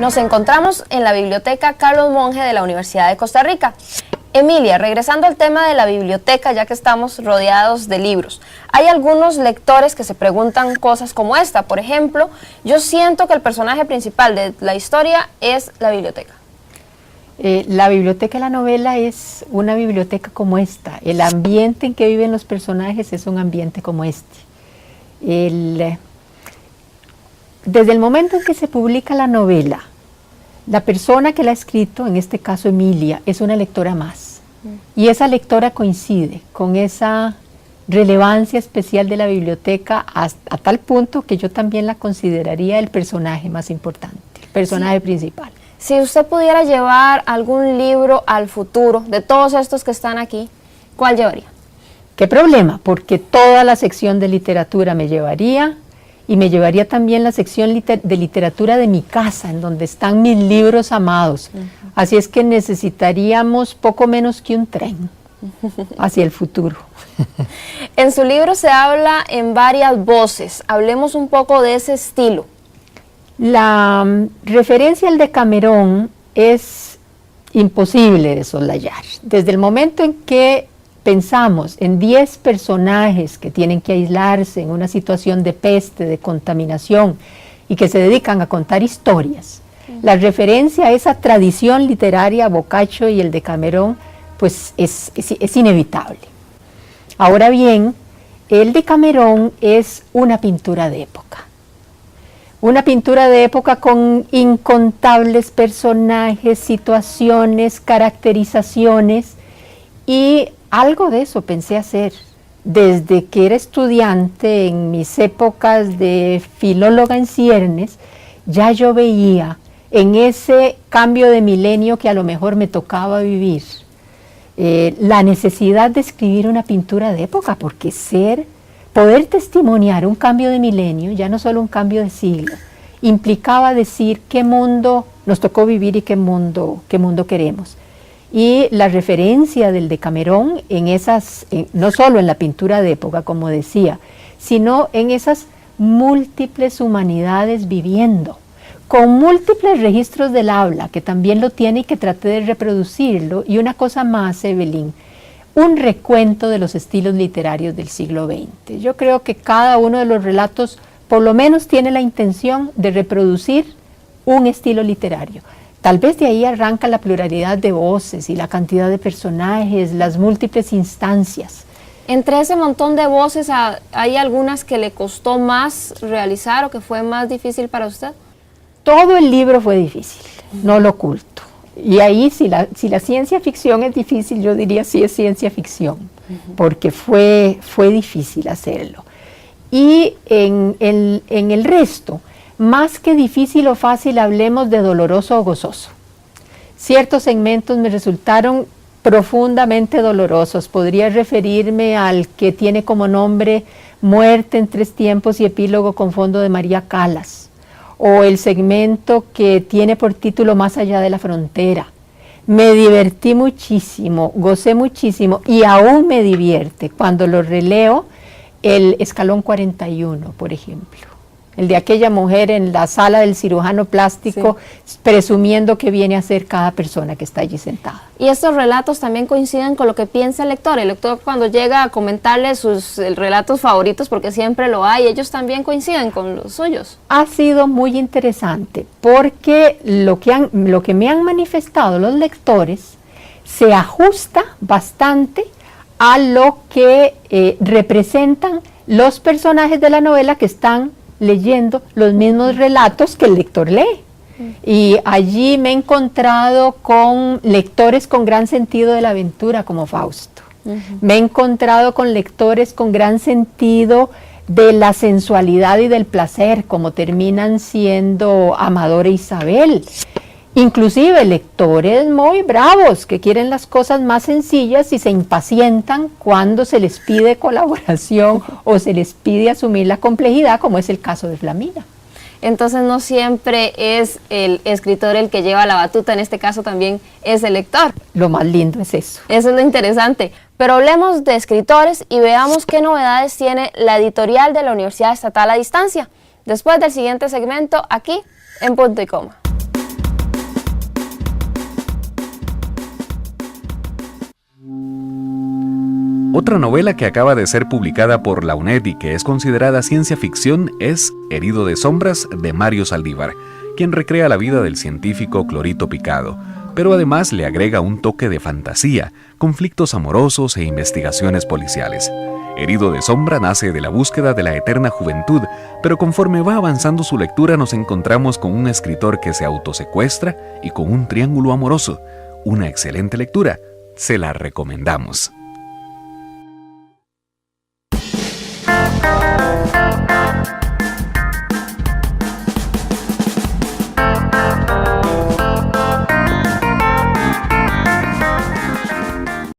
Nos encontramos en la Biblioteca Carlos Monge de la Universidad de Costa Rica. Emilia, regresando al tema de la biblioteca, ya que estamos rodeados de libros, hay algunos lectores que se preguntan cosas como esta. Por ejemplo, yo siento que el personaje principal de la historia es la biblioteca. La biblioteca de la novela es una biblioteca como esta. El ambiente en que viven los personajes es un ambiente como este. Desde el momento en que se publica la novela, la persona que la ha escrito, en este caso Emilia, es una lectora más. Y esa lectora coincide con esa relevancia especial de la biblioteca a tal punto que yo también la consideraría el personaje más importante, el personaje principal. Si usted pudiera llevar algún libro al futuro, de todos estos que están aquí, ¿cuál llevaría? ¿Qué problema? Porque toda la sección de literatura me llevaría, y me llevaría también la sección de literatura de mi casa, en donde están mis libros amados. Así es que necesitaríamos poco menos que un tren hacia el futuro. En su libro se habla en varias voces. Hablemos un poco de ese estilo. La referencia al Decamerón es imposible de soslayar. Desde el momento en que pensamos en 10 personajes que tienen que aislarse en una situación de peste, de contaminación, y que se dedican a contar historias, la referencia a esa tradición literaria, Boccaccio y el Decamerón, pues es inevitable. Ahora bien, el Decamerón es una pintura de época. Una pintura de época con incontables personajes, situaciones, caracterizaciones, y algo de eso pensé hacer. Desde que era estudiante, en mis épocas de filóloga en ciernes, ya yo veía en ese cambio de milenio que a lo mejor me tocaba vivir, la necesidad de escribir una pintura de época, porque poder testimoniar un cambio de milenio, ya no solo un cambio de siglo, implicaba decir qué mundo nos tocó vivir y qué mundo queremos. Y la referencia del Decamerón no solo en la pintura de época, como decía, sino en esas múltiples humanidades viviendo, con múltiples registros del habla, que también lo tiene y que traté de reproducirlo. Y una cosa más, Evelyn, un recuento de los estilos literarios del siglo XX. Yo creo que cada uno de los relatos por lo menos tiene la intención de reproducir un estilo literario. Tal vez de ahí arranca la pluralidad de voces y la cantidad de personajes, las múltiples instancias. Entre ese montón de voces, ¿hay algunas que le costó más realizar o que fue más difícil para usted? Todo el libro fue difícil, no lo oculto. Y ahí, si la ciencia ficción es difícil, yo diría sí es ciencia ficción, porque fue difícil hacerlo. Y en el resto, más que difícil o fácil, hablemos de doloroso o gozoso. Ciertos segmentos me resultaron profundamente dolorosos. Podría referirme al que tiene como nombre Muerte en 3 tiempos y epílogo con fondo de María Callas, o el segmento que tiene por título Más allá de la frontera. Me divertí muchísimo, gocé muchísimo y aún me divierte cuando lo releo el Escalón 41, por ejemplo. El de aquella mujer en la sala del cirujano plástico, sí, presumiendo que viene a ser cada persona que está allí sentada. Y estos relatos también coinciden con lo que piensa el lector. El lector, cuando llega a comentarle sus relatos favoritos, porque siempre lo hay, ellos también coinciden con los suyos. Ha sido muy interesante, porque lo que me han manifestado los lectores se ajusta bastante a lo que representan los personajes de la novela, que están leyendo los mismos relatos que el lector lee. Y allí me he encontrado con lectores con gran sentido de la aventura, como Fausto. Me he encontrado con lectores con gran sentido de la sensualidad y del placer, como terminan siendo Amador e Isabel. Inclusive lectores muy bravos que quieren las cosas más sencillas y se impacientan cuando se les pide colaboración o se les pide asumir la complejidad, como es el caso de Flamina. Entonces no siempre es el escritor el que lleva la batuta, en este caso también es el lector. Lo más lindo es eso. Eso es lo interesante. Pero hablemos de escritores y veamos qué novedades tiene la editorial de la Universidad Estatal a Distancia, después del siguiente segmento aquí en Punto y Coma. Otra novela que acaba de ser publicada por la UNED y que es considerada ciencia ficción es Herido de sombras, de Mario Saldívar, quien recrea la vida del científico Clorito Picado, pero además le agrega un toque de fantasía, conflictos amorosos e investigaciones policiales. Herido de sombra nace de la búsqueda de la eterna juventud, pero conforme va avanzando su lectura nos encontramos con un escritor que se autosecuestra y con un triángulo amoroso. Una excelente lectura, se la recomendamos.